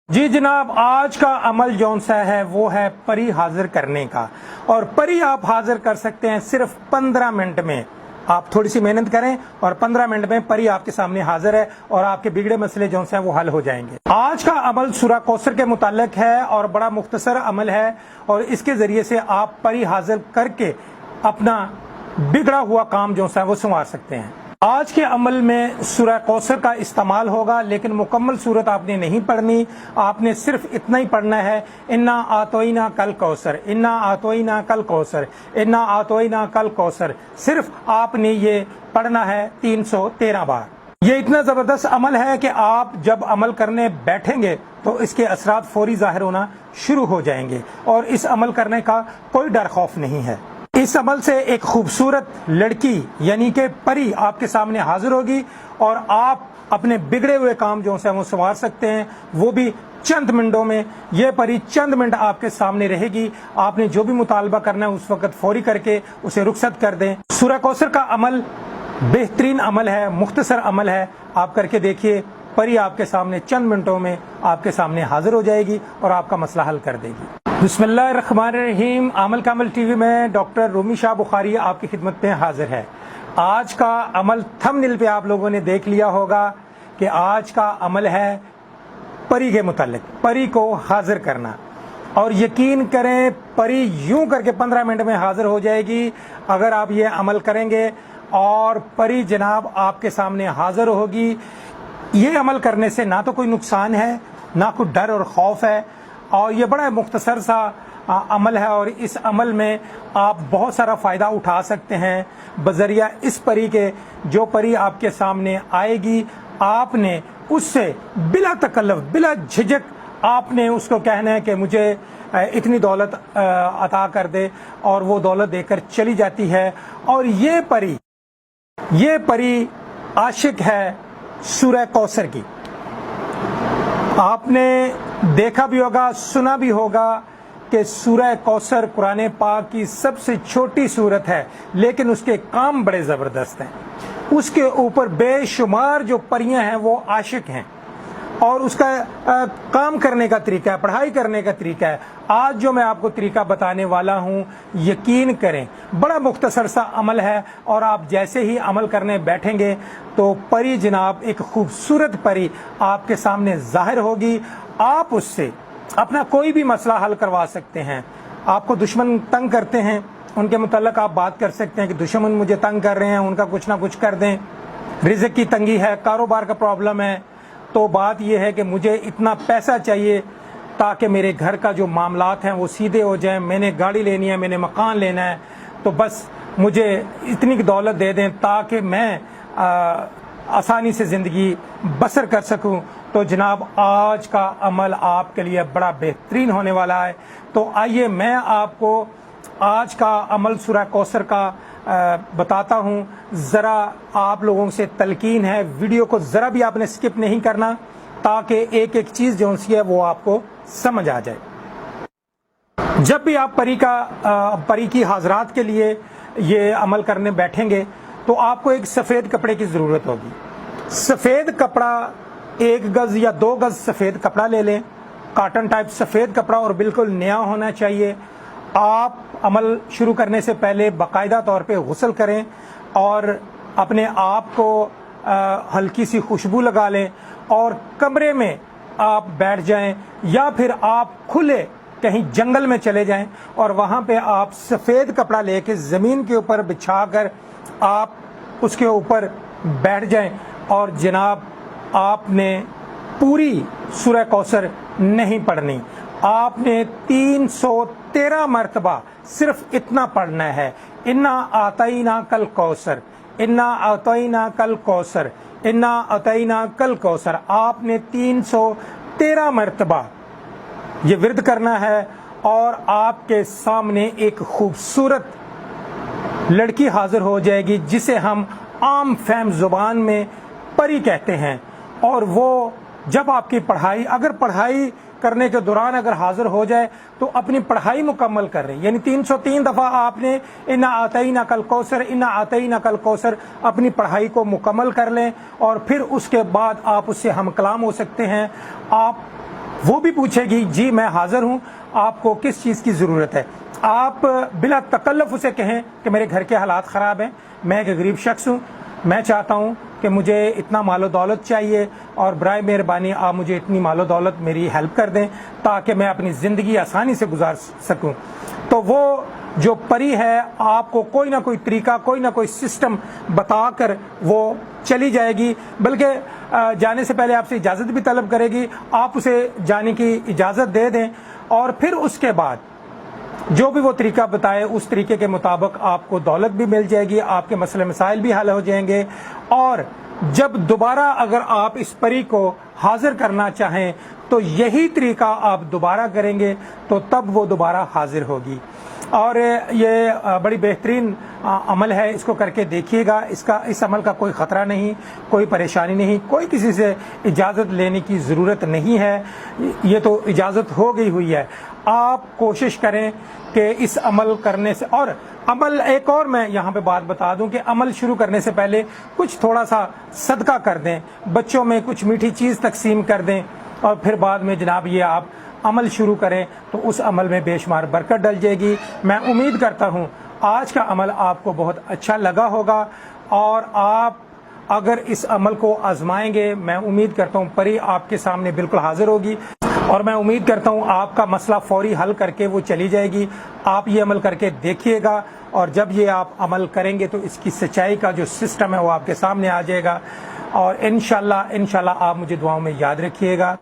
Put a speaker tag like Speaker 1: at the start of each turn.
Speaker 1: جی جناب، آج کا عمل جون سا ہے وہ ہے پری حاضر کرنے کا، اور پری آپ حاضر کر سکتے ہیں صرف 15 منٹ میں۔ آپ تھوڑی سی محنت کریں اور 15 منٹ میں پری آپ کے سامنے حاضر ہے اور آپ کے بگڑے مسئلے جون سے ہیں وہ حل ہو جائیں گے۔ آج کا عمل سورہ کوثر کے متعلق ہے اور بڑا مختصر عمل ہے، اور اس کے ذریعے سے آپ پری حاضر کر کے اپنا بگڑا ہوا کام جو ہے وہ سنوار سکتے ہیں۔ آج کے عمل میں سورہ کوثر کا استعمال ہوگا، لیکن مکمل صورت آپ نے نہیں پڑھنی، آپ نے صرف اتنا ہی پڑھنا ہے، انا آتوئینا کل کوثر، انا آتوئینا کل کوثر، انا آتوئینا کل کوثر، صرف آپ نے یہ پڑھنا ہے 313 بار۔ یہ اتنا زبردست عمل ہے کہ آپ جب عمل کرنے بیٹھیں گے تو اس کے اثرات فوری ظاہر ہونا شروع ہو جائیں گے، اور اس عمل کرنے کا کوئی ڈر خوف نہیں ہے۔ اس عمل سے ایک خوبصورت لڑکی یعنی کہ پری آپ کے سامنے حاضر ہوگی، اور آپ اپنے بگڑے ہوئے کام جو ہیں وہ سنوار سکتے ہیں، وہ بھی چند منٹوں میں۔ یہ پری چند منٹ آپ کے سامنے رہے گی، آپ نے جو بھی مطالبہ کرنا ہے اس وقت فوری کر کے اسے رخصت کر دیں۔ سورہ کوثر کا عمل بہترین عمل ہے، مختصر عمل ہے، آپ کر کے دیکھیے، پری آپ کے سامنے چند منٹوں میں آپ کے سامنے حاضر ہو جائے گی اور آپ کا مسئلہ حل کر دے گی۔ بسم اللہ الرحمن الرحیم۔ عمل کامل ٹی وی میں ڈاکٹر رومی شاہ بخاری آپ کی خدمت میں حاضر ہے۔ آج کا عمل تھمبنیل پہ آپ لوگوں نے دیکھ لیا ہوگا کہ آج کا عمل ہے پری کے متعلق، پری کو حاضر کرنا، اور یقین کریں پری یوں کر کے 15 منٹ میں حاضر ہو جائے گی اگر آپ یہ عمل کریں گے، اور پری جناب آپ کے سامنے حاضر ہوگی۔ یہ عمل کرنے سے نہ تو کوئی نقصان ہے، نہ کوئی ڈر اور خوف ہے، اور یہ بڑا مختصر سا عمل ہے، اور اس عمل میں آپ بہت سارا فائدہ اٹھا سکتے ہیں بذریعہ اس پری کے۔ جو پری آپ کے سامنے آئے گی، آپ نے اس سے بلا تکلف، بلا جھجک آپ نے اس کو کہنا ہے کہ مجھے اتنی دولت عطا کر دے، اور وہ دولت دے کر چلی جاتی ہے۔ اور یہ پری عاشق ہے سورہ کوثر کی۔ آپ نے دیکھا بھی ہوگا، سنا بھی ہوگا کہ سورہ کوثر قرآن پاک کی سب سے چھوٹی سورت ہے، لیکن اس کے کام بڑے زبردست ہیں۔ اس کے اوپر بے شمار جو پریاں ہیں وہ عاشق ہیں، اور اس کا کام کرنے کا طریقہ ہے، پڑھائی کرنے کا طریقہ ہے۔ آج جو میں آپ کو طریقہ بتانے والا ہوں، یقین کریں بڑا مختصر سا عمل ہے، اور آپ جیسے ہی عمل کرنے بیٹھیں گے تو پری جناب ایک خوبصورت پری آپ کے سامنے ظاہر ہوگی۔ آپ اس سے اپنا کوئی بھی مسئلہ حل کروا سکتے ہیں۔ آپ کو دشمن تنگ کرتے ہیں، ان کے متعلق آپ بات کر سکتے ہیں کہ دشمن مجھے تنگ کر رہے ہیں، ان کا کچھ نہ کچھ کر دیں۔ رزق کی تنگی ہے، کاروبار کا پرابلم ہے، تو بات یہ ہے کہ مجھے اتنا پیسہ چاہیے تاکہ میرے گھر کا جو معاملات ہیں وہ سیدھے ہو جائیں، میں نے گاڑی لینی ہے، میں نے مکان لینا ہے، تو بس مجھے اتنی دولت دے دیں تاکہ میں آسانی سے زندگی بسر کر سکوں۔ تو جناب آج کا عمل آپ کے لیے بڑا بہترین ہونے والا ہے۔ تو آئیے میں آپ کو آج کا عمل سورہ کوثر کا بتاتا ہوں۔ ذرا آپ لوگوں سے تلقین ہے، ویڈیو کو ذرا بھی آپ نے سکپ نہیں کرنا، تاکہ ایک ایک چیز جو سی ہے وہ آپ کو سمجھ آ جائے۔ جب بھی آپ پری کی حاضرات کے لیے یہ عمل کرنے بیٹھیں گے تو آپ کو ایک سفید کپڑے کی ضرورت ہوگی۔ سفید کپڑا 1 گز یا 2 گز سفید کپڑا لے لیں، کاٹن ٹائپ سفید کپڑا، اور بالکل نیا ہونا چاہیے۔ آپ عمل شروع کرنے سے پہلے باقاعدہ طور پہ غسل کریں، اور اپنے آپ کو ہلکی سی خوشبو لگا لیں، اور کمرے میں آپ بیٹھ جائیں، یا پھر آپ کھلے کہیں جنگل میں چلے جائیں، اور وہاں پہ آپ سفید کپڑا لے کے زمین کے اوپر بچھا کر آپ اس کے اوپر بیٹھ جائیں، اور جناب آپ نے پوری سورہ کوثر نہیں پڑھنی، آپ نے 313 مرتبہ صرف اتنا پڑھنا ہے، انا آتینا کل کوثر، انا آتینا کل کوثر، انا آتینا کل کوثر۔ آپ نے 313 مرتبہ یہ ورد کرنا ہے، اور آپ کے سامنے ایک خوبصورت لڑکی حاضر ہو جائے گی جسے ہم عام فہم زبان میں پری کہتے ہیں۔ اور وہ جب آپ کی پڑھائی، اگر پڑھائی کرنے کے دوران اگر حاضر ہو جائے تو اپنی پڑھائی مکمل کر رہے ہیں، یعنی 303 دفعہ آپ نے انا آتینا کل کوثر، انا آتینا کل کوثر اپنی پڑھائی کو مکمل کر لیں، اور پھر اس کے بعد آپ اس سے ہم کلام ہو سکتے ہیں۔ آپ وہ بھی پوچھے گی جی میں حاضر ہوں، آپ کو کس چیز کی ضرورت ہے۔ آپ بلا تکلف اسے کہیں کہ میرے گھر کے حالات خراب ہیں، میں ایک غریب شخص ہوں، میں چاہتا ہوں کہ مجھے اتنا مال و دولت چاہیے اور برائے مہربانی آپ مجھے اتنی مال و دولت میری ہیلپ کر دیں تاکہ میں اپنی زندگی آسانی سے گزار سکوں۔ تو وہ جو پری ہے آپ کو کوئی نہ کوئی طریقہ، کوئی نہ کوئی سسٹم بتا کر وہ چلی جائے گی، بلکہ جانے سے پہلے آپ سے اجازت بھی طلب کرے گی، آپ اسے جانے کی اجازت دے دیں، اور پھر اس کے بعد جو بھی وہ طریقہ بتائے اس طریقے کے مطابق آپ کو دولت بھی مل جائے گی، آپ کے مسئلے مسائل بھی حل ہو جائیں گے، اور جب دوبارہ اگر آپ اس پری کو حاضر کرنا چاہیں تو یہی طریقہ آپ دوبارہ کریں گے تو تب وہ دوبارہ حاضر ہوگی۔ اور یہ بڑی بہترین عمل ہے، اس کو کر کے دیکھیے گا، اس عمل کا کوئی خطرہ نہیں، کوئی پریشانی نہیں، کوئی کسی سے اجازت لینے کی ضرورت نہیں ہے، یہ تو اجازت ہو گئی ہوئی ہے۔ آپ کوشش کریں کہ اس عمل کرنے سے، اور عمل ایک اور میں یہاں پہ بات بتا دوں کہ عمل شروع کرنے سے پہلے کچھ تھوڑا سا صدقہ کر دیں، بچوں میں کچھ میٹھی چیز تقسیم کر دیں، اور پھر بعد میں جناب یہ آپ عمل شروع کریں تو اس عمل میں بے شمار برکت ڈل جائے گی۔ میں امید کرتا ہوں آج کا عمل آپ کو بہت اچھا لگا ہوگا، اور آپ اگر اس عمل کو آزمائیں گے میں امید کرتا ہوں پری آپ کے سامنے بالکل حاضر ہوگی، اور میں امید کرتا ہوں آپ کا مسئلہ فوری حل کر کے وہ چلی جائے گی۔ آپ یہ عمل کر کے دیکھیے گا، اور جب یہ آپ عمل کریں گے تو اس کی سچائی کا جو سسٹم ہے وہ آپ کے سامنے آ جائے گا، اور انشاءاللہ آپ مجھے دعاؤں میں یاد رکھیے گا۔